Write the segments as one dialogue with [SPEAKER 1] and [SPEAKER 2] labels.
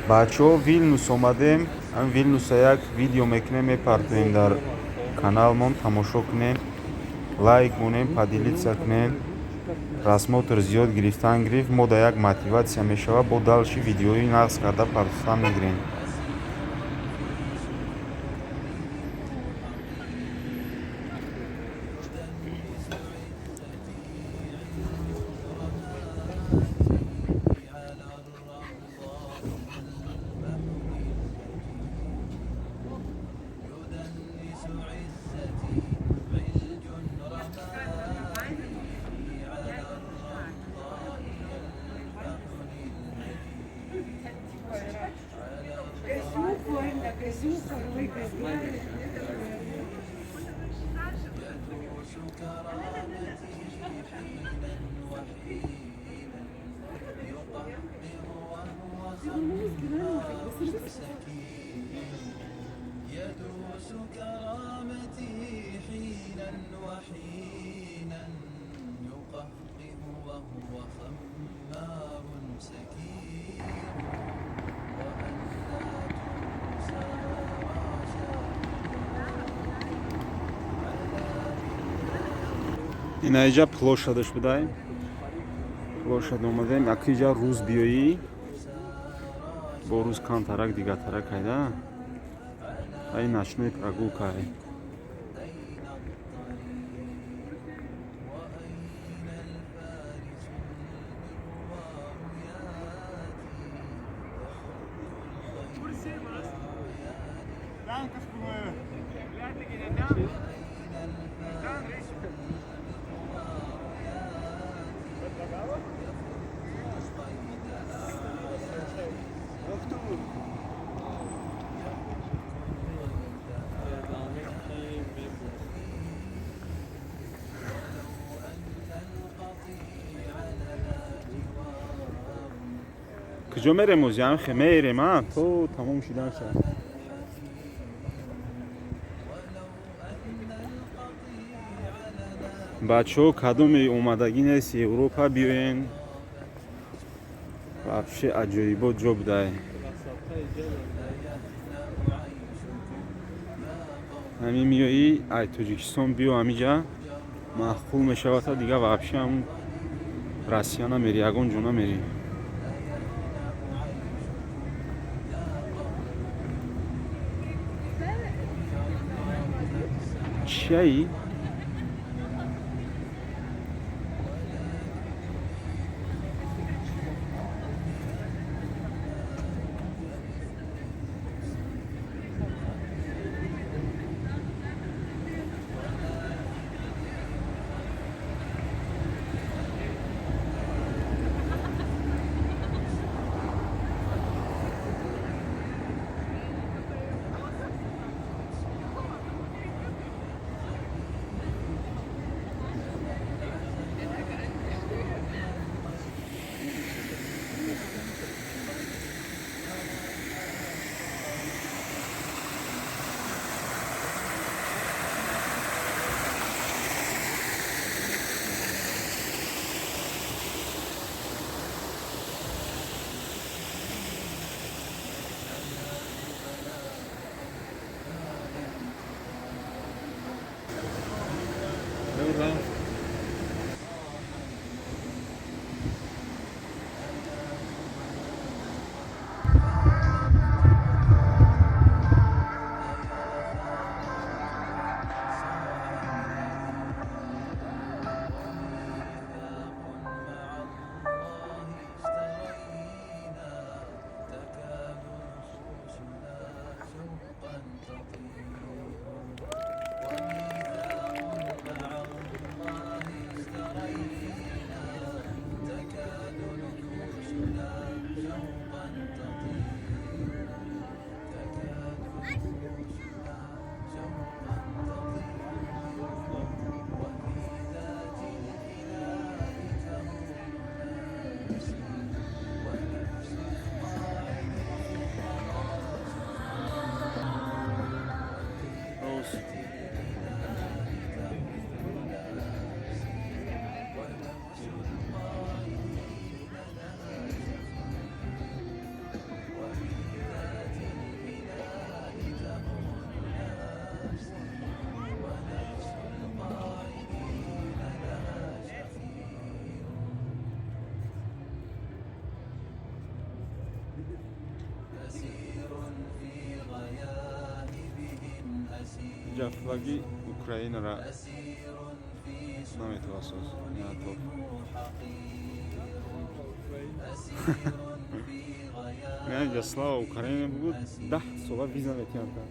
[SPEAKER 1] бачаҳо Вилнюс омадем. Ҳам Вилнюса як видео мекунем, мепартоем дар каналмон, тамошо кунем, лайк монем, падилитса кунем. просмотр зиёд гирифтан гирифт, мо да як мотиватсия мешава, бо далши видеои нағз карда партофтан мегирем.
[SPEAKER 2] يدوس كرامتي حينا وحينا يقهقه وهو خمار سكين
[SPEAKER 1] инаиҷа плошадаш будаем. плошад омадем. Якиҷа рӯз биёӣ, бо рӯз камтарак дигатарак айда ай начной прогулкаи. куҷо мерем оз ям хе мерем то тамом шудан шад. бачаҳо кадоме омадагӣ нест Европа биёен, вообще аҷоибот ҷо будай. ҳамин миёӣ ай Тоҷикистон биё, ҳамиҷа маъқул мешавад, дига вообще ҳамун Россия намери, ягон ҷо намери. чияи ҷафваги Украинара наметавассос неатоф. Меан ҷа слава Украина буд 10 сола виза метиянта.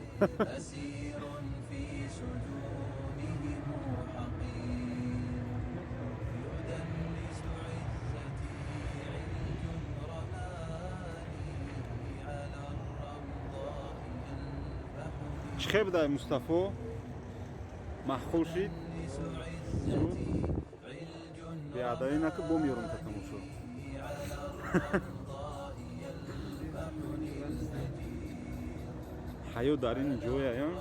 [SPEAKER 1] چخه بدای مصطفی محخول شید بیادایی نکه بوم یورم تتمو شد حیو در این جوی هیم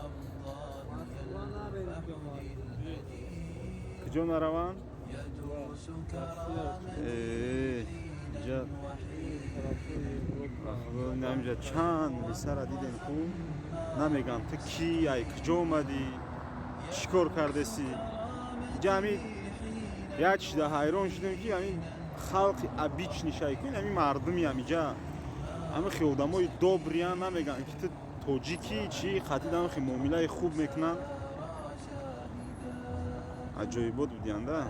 [SPEAKER 1] کجا نروان؟ اینجا نمیجا چند لیسر دیدن خون نمیگم تو کی ای کجا اومدی چیکار کرده سی جمعی یک شده حیران شدیم که همین خلق ابیچ نشایی کن همین مردمی همیجا همه خیودم های دوبریان نمیگن که تو توجیکی چی خطی دم خیلی معامله خوب میکنن عجایبات بودیان ده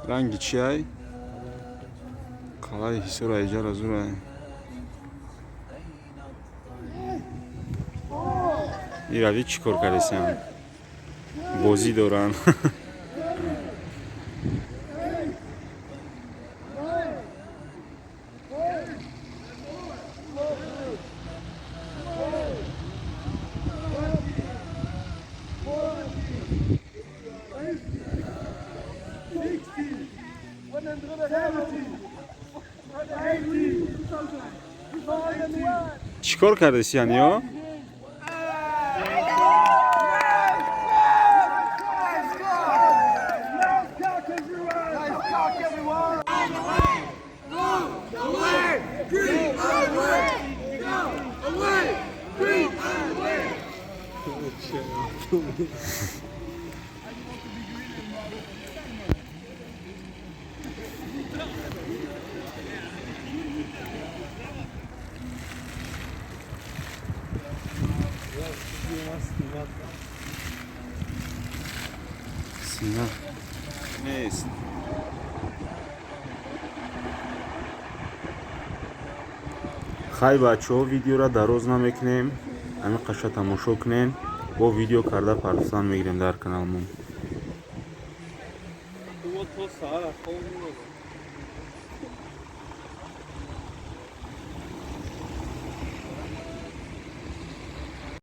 [SPEAKER 1] رنگی چی های؟ قلعه حسور ایجار از های این روی چی کار کردیسی هم؟ بازی دارن چی کار کردیسی یعنی ها؟ سینا نیست خیلی بچه ها ویدیو را دراز نمیکنیم همین قشا تماشا کنین با ویدیو کرده پرسان میگیریم در کانالمون